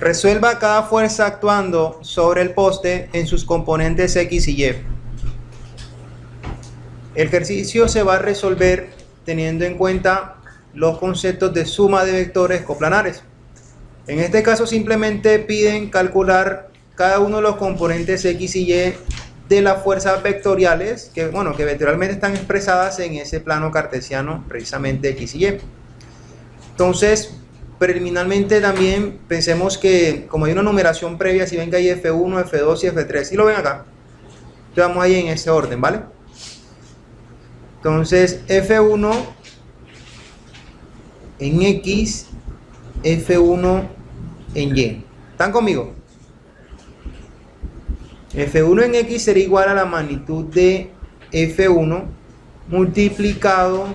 Resuelva cada fuerza actuando sobre el poste en sus componentes X y Y. El ejercicio se va a resolver teniendo en cuenta los conceptos de suma de vectores coplanares. En este caso simplemente piden calcular cada uno de los componentes X y Y de las fuerzas vectoriales que vectorialmente están expresadas en ese plano cartesiano, precisamente X y Y. Entonces, preliminarmente también pensemos que como hay una numeración previa, si ven que hay F1, F2 y F3, si lo ven acá, entonces vamos ahí en ese orden, ¿vale? Entonces F1 en X, F1 en Y. ¿Están conmigo? F1 en X sería igual a la magnitud de F1 multiplicado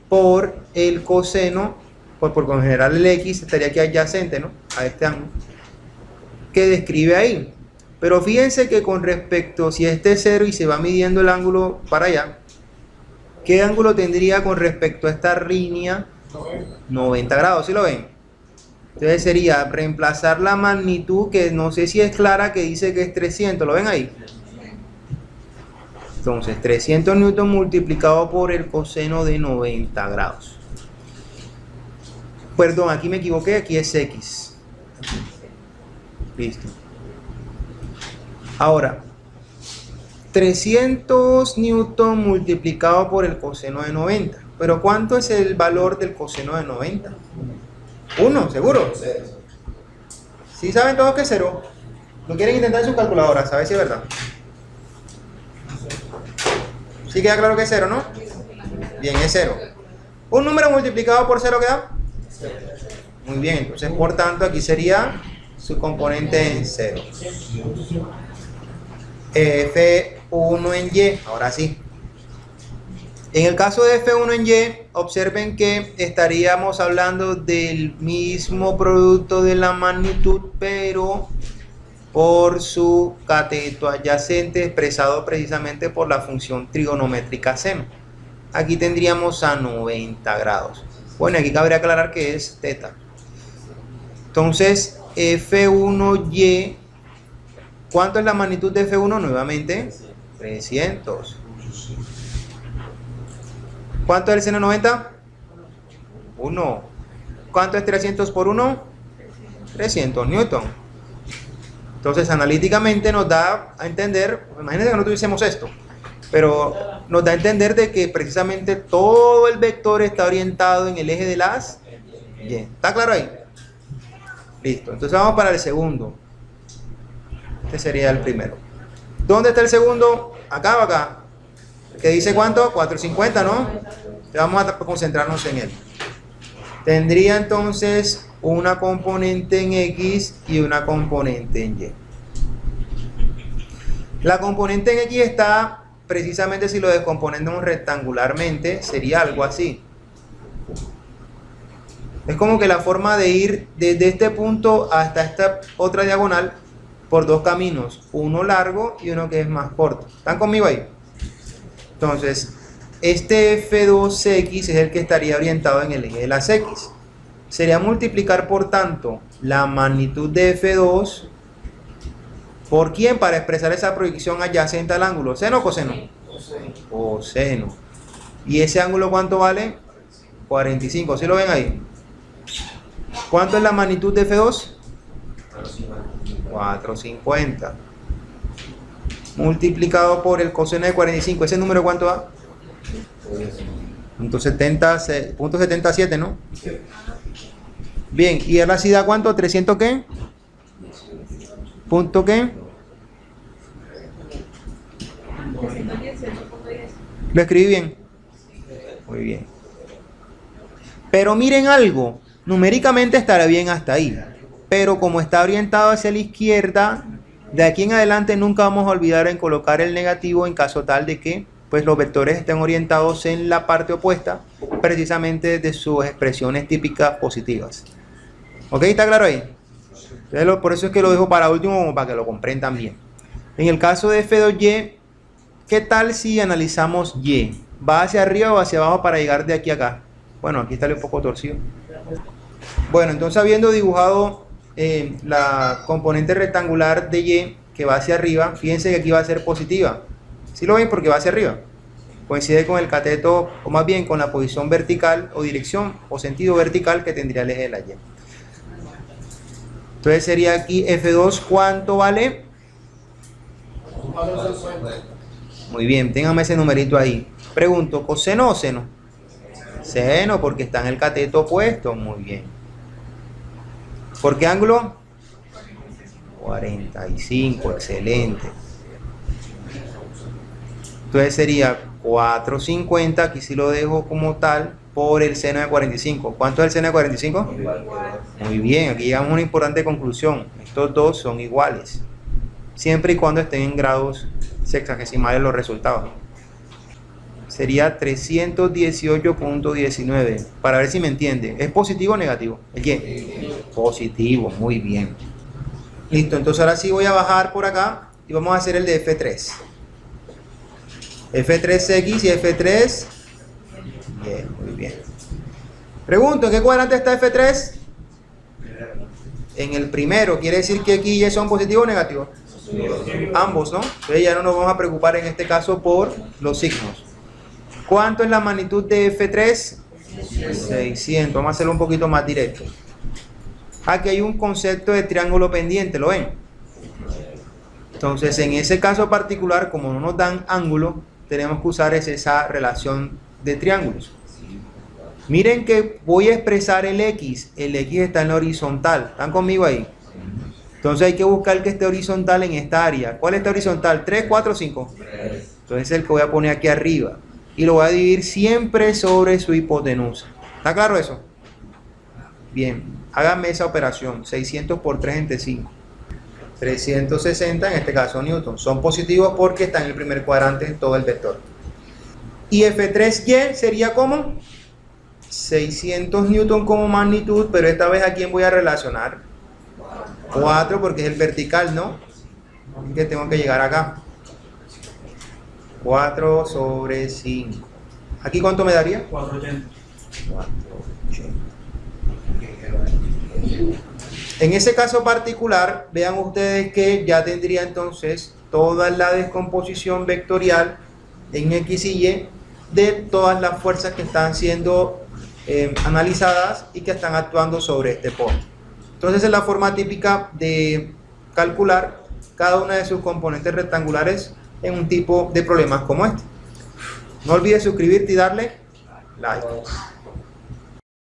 por el coseno, por en general el X estaría aquí adyacente, ¿no?, a este ángulo que describe ahí. Pero fíjense que con respecto, si este es 0 y se va midiendo el ángulo para allá, ¿qué ángulo tendría con respecto a esta línea? 90 grados, ¿sí lo ven? Entonces sería reemplazar la magnitud, que no sé si es clara, que dice que es 300, ¿lo ven ahí? Entonces 300 newton multiplicado por el coseno de 90 grados. Perdón, aquí me equivoqué, aquí es X. Listo. Ahora, 300 newton multiplicado por el coseno de 90. Pero ¿cuánto es el valor del coseno de 90? 1, ¿seguro? ¿Sí saben todos que es 0? ¿Lo quieren intentar en sus calculadoras? A ver si es verdad. ¿Sí queda claro que es 0, no? Bien, es 0. ¿Un número multiplicado por 0 qué da? Muy bien, entonces por tanto aquí sería su componente en 0. F1 en Y, ahora sí. En el caso de F1 en Y, observen que estaríamos hablando del mismo producto de la magnitud, pero por su cateto adyacente expresado precisamente por la función trigonométrica seno. Aquí tendríamos a 90 grados. Bueno, aquí cabría aclarar que es teta. Entonces, F1Y, ¿cuánto es la magnitud de F1? Nuevamente, 300. ¿Cuánto es el seno de 90? 1. ¿Cuánto es 300 por 1? 300 newton. Entonces, analíticamente nos da a entender, imagínense que no tuviésemos esto, pero nos da a entender de que precisamente todo el vector está orientado en el eje de las Y. ¿Está claro ahí? Listo. Entonces vamos para el segundo. Este sería el primero. ¿Dónde está el segundo? Acá o acá. ¿Que dice cuánto? 450, ¿no? Entonces vamos a concentrarnos en él. Tendría entonces una componente en X y una componente en Y. La componente en X está, precisamente si lo descomponemos rectangularmente, sería algo así. Es como que la forma de ir desde este punto hasta esta otra diagonal por dos caminos, uno largo y uno que es más corto. ¿Están conmigo ahí? Entonces, este F2X es el que estaría orientado en el eje de las X. Sería multiplicar, por tanto, la magnitud de F2 ¿por quién? Para expresar esa proyección adyacente al ángulo. ¿Seno o coseno? Coseno. ¿Y ese ángulo cuánto vale? 45. ¿Sí lo ven ahí? ¿Cuánto es la magnitud de F2? 450. Multiplicado por el coseno de 45. ¿Ese número cuánto da? .77, ¿no? Bien, ¿y ahora sí da cuánto? ¿300 qué? ¿Punto qué? ¿Lo escribí bien? Muy bien. Pero miren algo, numéricamente estará bien hasta ahí, pero como está orientado hacia la izquierda, de aquí en adelante nunca vamos a olvidar en colocar el negativo en caso tal de que pues los vectores estén orientados en la parte opuesta, precisamente de sus expresiones típicas positivas. ¿Ok? ¿Está claro ahí? Entonces, por eso es que lo dejo para último, como para que lo comprendan bien. En el caso de F2Y, ¿qué tal si analizamos Y? ¿Va hacia arriba o hacia abajo para llegar de aquí a acá? Bueno, aquí está un poco torcido. Bueno, entonces habiendo dibujado la componente rectangular de Y que va hacia arriba, fíjense que aquí va a ser positiva. ¿Sí lo ven? Porque va hacia arriba. Coincide con el cateto, o más bien con la posición vertical o dirección o sentido vertical que tendría el eje de la Y. Entonces sería aquí F2, ¿cuánto vale? Muy bien, ténganme ese numerito ahí. Pregunto, ¿coseno o seno? Seno, porque está en el cateto opuesto. Muy bien. ¿Por qué ángulo? 45, excelente. Entonces sería 450, aquí sí lo dejo como tal, por el seno de 45. ¿Cuánto es el seno de 45? Muy bien, aquí llegamos a una importante conclusión. Estos dos son iguales, siempre y cuando estén en grados sexagesimales los resultados. Sería 318.19. Para ver si me entiende. ¿Es positivo o negativo? ¿El Y? Positivo, muy bien. Listo, entonces ahora sí voy a bajar por acá y vamos a hacer el de F3. F3X y F3. Bien, muy bien. Pregunto, ¿en qué cuadrante está F3? En el primero. ¿Quiere decir que aquí y Y son positivos o negativos? Ambos, ¿no? Entonces ya no nos vamos a preocupar en este caso por los signos. ¿Cuánto es la magnitud de F3? 600. Vamos a hacerlo un poquito más directo. Aquí hay un concepto de triángulo pendiente, ¿lo ven? Entonces, en ese caso particular, como no nos dan ángulo, tenemos que usar esa relación de triángulos. Miren que voy a expresar el X. El X está en la horizontal. ¿Están conmigo ahí? Entonces hay que buscar que esté horizontal en esta área. ¿Cuál está horizontal? ¿3, 4, 5? Entonces es el que voy a poner aquí arriba. Y lo voy a dividir siempre sobre su hipotenusa. ¿Está claro eso? Bien, háganme esa operación. 600 por 3 entre 5. 360, en este caso Newton. Son positivos porque está en el primer cuadrante todo el vector. Y F3Y sería como 600 Newton como magnitud, pero esta vez ¿a quién voy a relacionar? 4 porque es el vertical, ¿no? Que tengo que llegar acá. 4 sobre 5. ¿Aquí cuánto me daría? 480. 480. En ese caso particular, vean ustedes que ya tendría entonces toda la descomposición vectorial en X y Y de todas las fuerzas que están siendo analizadas y que están actuando sobre este punto. Entonces es la forma típica de calcular cada una de sus componentes rectangulares en un tipo de problemas como este. No olvides suscribirte y darle like.